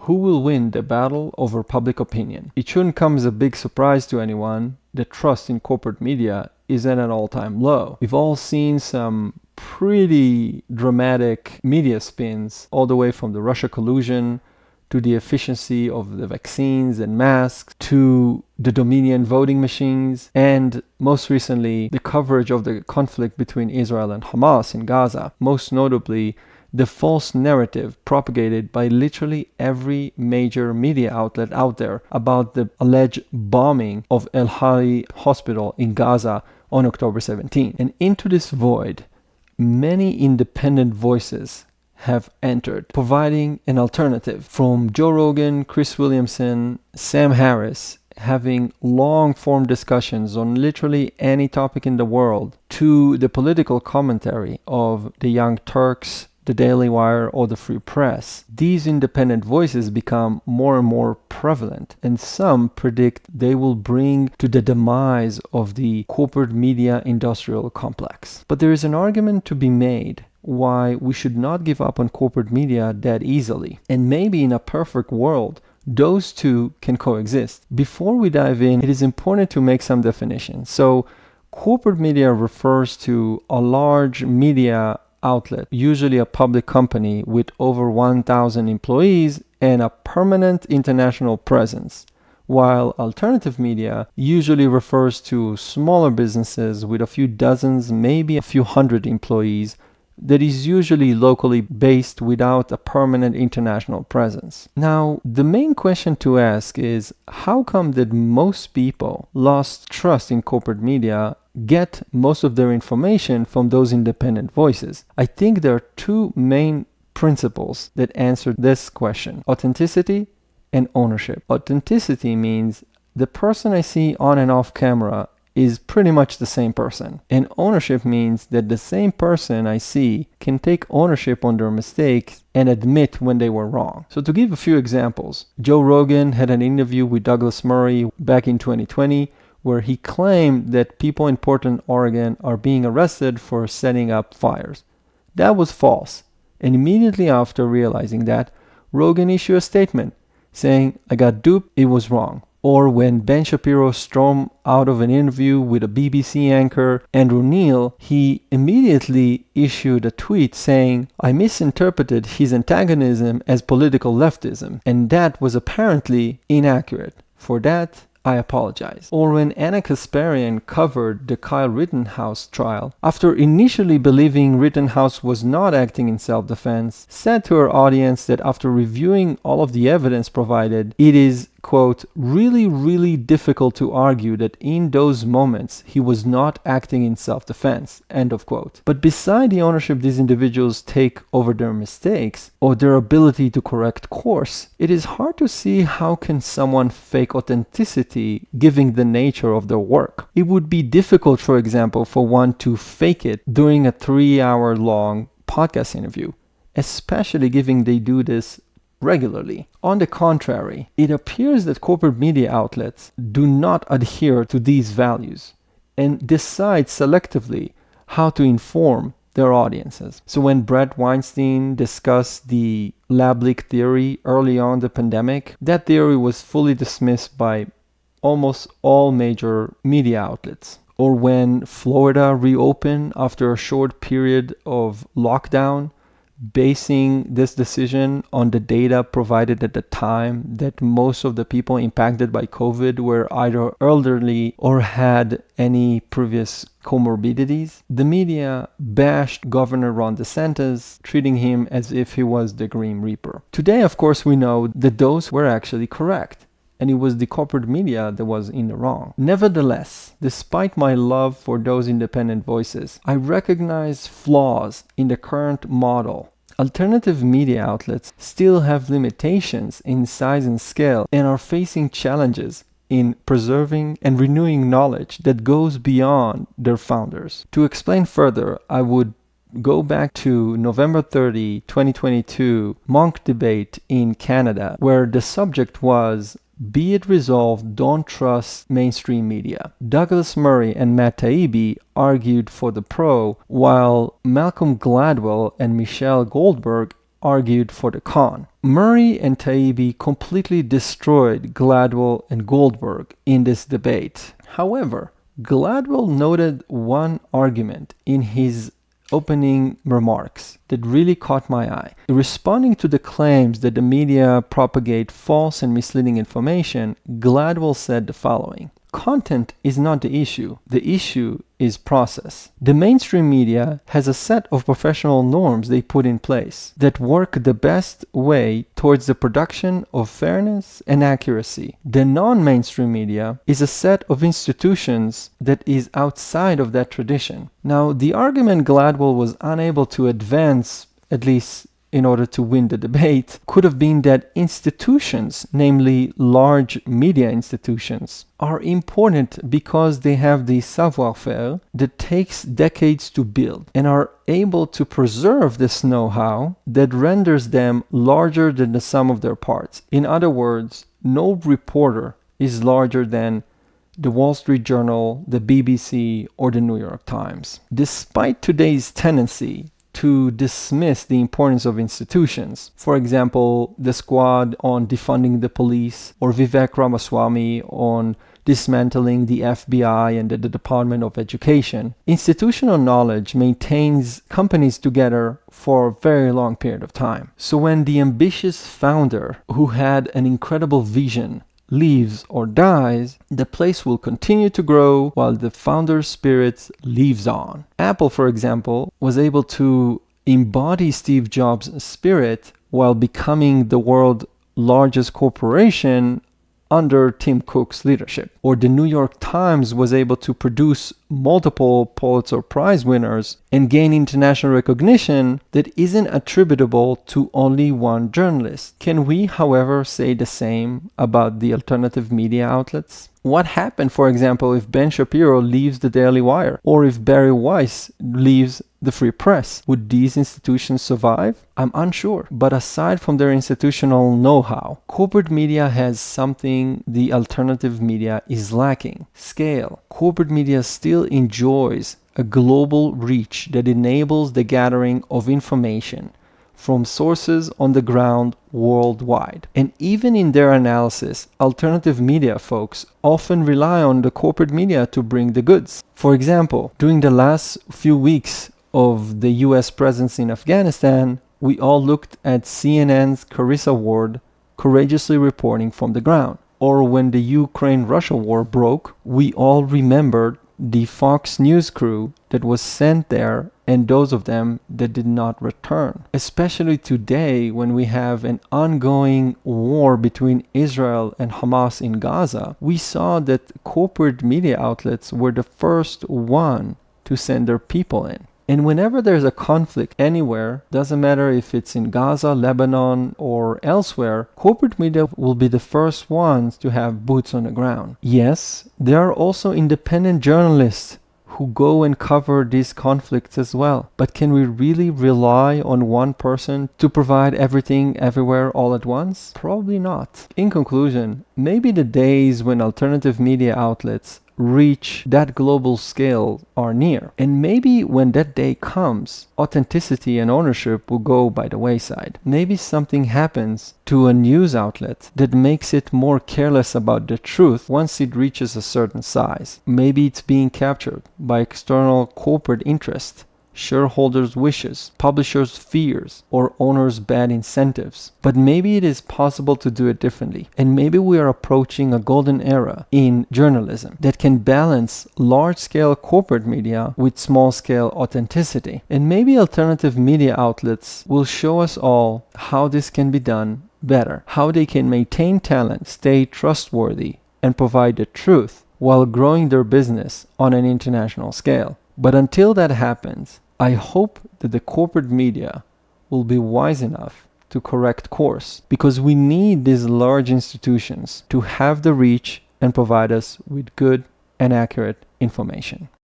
Who will win the battle over public opinion? It shouldn't come as a big surprise to anyone that trust in corporate media is at an all-time low. We've all seen some pretty dramatic media spins, all the way from the Russia collusion to the efficiency of the vaccines and masks, to the Dominion voting machines, and most recently, the coverage of the conflict between Israel and Hamas in Gaza. Most notably, the false narrative propagated by literally every major media outlet out there about the alleged bombing of Al-Ahli Hospital in Gaza on October 17. And into this void, many independent voices have entered, providing an alternative. From Joe Rogan, Chris Williamson, Sam Harris, having long-form discussions on literally any topic in the world, to the political commentary of the Young Turks, the Daily Wire, or the Free Press. These independent voices become more and more prevalent, and some predict they will bring to the demise of the corporate media industrial complex. But there is an argument to be made why we should not give up on corporate media that easily. And maybe in a perfect world, those two can coexist. Before we dive in, it is important to make some definitions. So, corporate media refers to a large media outlet, usually a public company with over 1,000 employees and a permanent international presence, while alternative media usually refers to smaller businesses with a few dozens, maybe a few hundred employees, that is usually locally based without a permanent international presence. Now, the main question to ask is, how come that most people lost trust in corporate media, get most of their information from those independent voices? I think there are two main principles that answer this question: authenticity and ownership. Authenticity means the person I see on and off camera is pretty much the same person. And ownership means that the same person I see can take ownership on their mistakes and admit when they were wrong. So to give a few examples, Joe Rogan had an interview with Douglas Murray back in 2020 where he claimed that people in Portland, Oregon are being arrested for setting up fires. That was false. And immediately after realizing that, Rogan issued a statement saying, "I got duped, it was wrong." Or when Ben Shapiro stormed out of an interview with a BBC anchor, Andrew Neil, he immediately issued a tweet saying, "I misinterpreted his antagonism as political leftism, and that was apparently inaccurate. For that, I apologize." Or when Anna Kasparian covered the Kyle Rittenhouse trial, after initially believing Rittenhouse was not acting in self-defense, said to her audience that after reviewing all of the evidence provided, it is, quote, really difficult to argue that in those moments he was not acting in self-defense, end of quote. But beside the ownership these individuals take over their mistakes or their ability to correct course, it is hard to see how can someone fake authenticity given the nature of their work. It would be difficult, for example, for one to fake it during a 3-hour long podcast interview, especially given they do this regularly. On the contrary, it appears that corporate media outlets do not adhere to these values and decide selectively how to inform their audiences. So when Brett Weinstein discussed the lab leak theory early on the pandemic, that theory was fully dismissed by almost all major media outlets. Or when Florida reopened after a short period of lockdown, basing this decision on the data provided at the time that most of the people impacted by COVID were either elderly or had any previous comorbidities. The media bashed Governor Ron DeSantis, treating him as if he was the Grim Reaper. Today, of course, we know that those were actually correct, and it was the corporate media that was in the wrong. Nevertheless, despite my love for those independent voices, I recognize flaws in the current model. Alternative media outlets still have limitations in size and scale and are facing challenges in preserving and renewing knowledge that goes beyond their founders. To explain further, I would go back to November 30, 2022 Monk debate in Canada, where the subject was "Be it resolved, don't trust mainstream media." Douglas Murray and Matt Taibbi argued for the pro, while Malcolm Gladwell and Michelle Goldberg argued for the con. Murray and Taibbi completely destroyed Gladwell and Goldberg in this debate. However, Gladwell noted one argument in his opening remarks that really caught my eye. Responding to the claims that the media propagate false and misleading information, Gladwell said the following: "Content is not the issue. The issue is process. The mainstream media has a set of professional norms they put in place that work the best way towards the production of fairness and accuracy. The non-mainstream media is a set of institutions that is outside of that tradition." Now, the argument Gladwell was unable to advance, at least in order to win the debate, could have been that institutions, namely large media institutions, are important because they have the savoir-faire that takes decades to build and are able to preserve this know-how that renders them larger than the sum of their parts. In other words, no reporter is larger than the Wall Street Journal, the BBC, or the New York Times. Despite today's tendency to dismiss the importance of institutions. For example, the Squad on defunding the police, or Vivek Ramaswamy on dismantling the FBI and the Department of Education. Institutional knowledge maintains companies together for a very long period of time. So when the ambitious founder who had an incredible vision leaves or dies, the place will continue to grow while the founder's spirit lives on. Apple, for example, was able to embody Steve Jobs' spirit while becoming the world's largest corporation under Tim Cook's leadership. Or the New York Times was able to produce multiple Pulitzer Prize winners and gain international recognition that isn't attributable to only one journalist. Can we, however, say the same about the alternative media outlets? What happened, for example, if Ben Shapiro leaves the Daily Wire, or if Barry Weiss leaves the Free Press? Would these institutions survive? I'm unsure. But aside from their institutional know-how, corporate media has something the alternative media is lacking: scale. Corporate media still enjoys a global reach that enables the gathering of information from sources on the ground worldwide. And even in their analysis, alternative media folks often rely on the corporate media to bring the goods. For example, during the last few weeks of the US presence in Afghanistan, we all looked at CNN's Carissa Ward courageously reporting from the ground. Or when the Ukraine-Russia war broke, we all remembered the Fox News crew that was sent there and those of them that did not return. Especially today, when we have an ongoing war between Israel and Hamas in Gaza, we saw that corporate media outlets were the first one to send their people in. And whenever there's a conflict anywhere, doesn't matter if it's in Gaza, Lebanon, or elsewhere, corporate media will be the first ones to have boots on the ground. Yes, there are also independent journalists who go and cover these conflicts as well. But can we really rely on one person to provide everything everywhere all at once? Probably not. In conclusion, maybe the days when alternative media outlets reach that global scale are near. And maybe when that day comes, authenticity and ownership will go by the wayside. Maybe something happens to a news outlet that makes it more careless about the truth once it reaches a certain size. Maybe it's being captured by external corporate interest, shareholders' wishes, publishers' fears, or owners' bad incentives. But maybe it is possible to do it differently. And maybe we are approaching a golden era in journalism that can balance large-scale corporate media with small-scale authenticity. And maybe alternative media outlets will show us all how this can be done better, how they can maintain talent, stay trustworthy, and provide the truth while growing their business on an international scale. But until that happens, I hope that the corporate media will be wise enough to correct course, because we need these large institutions to have the reach and provide us with good and accurate information.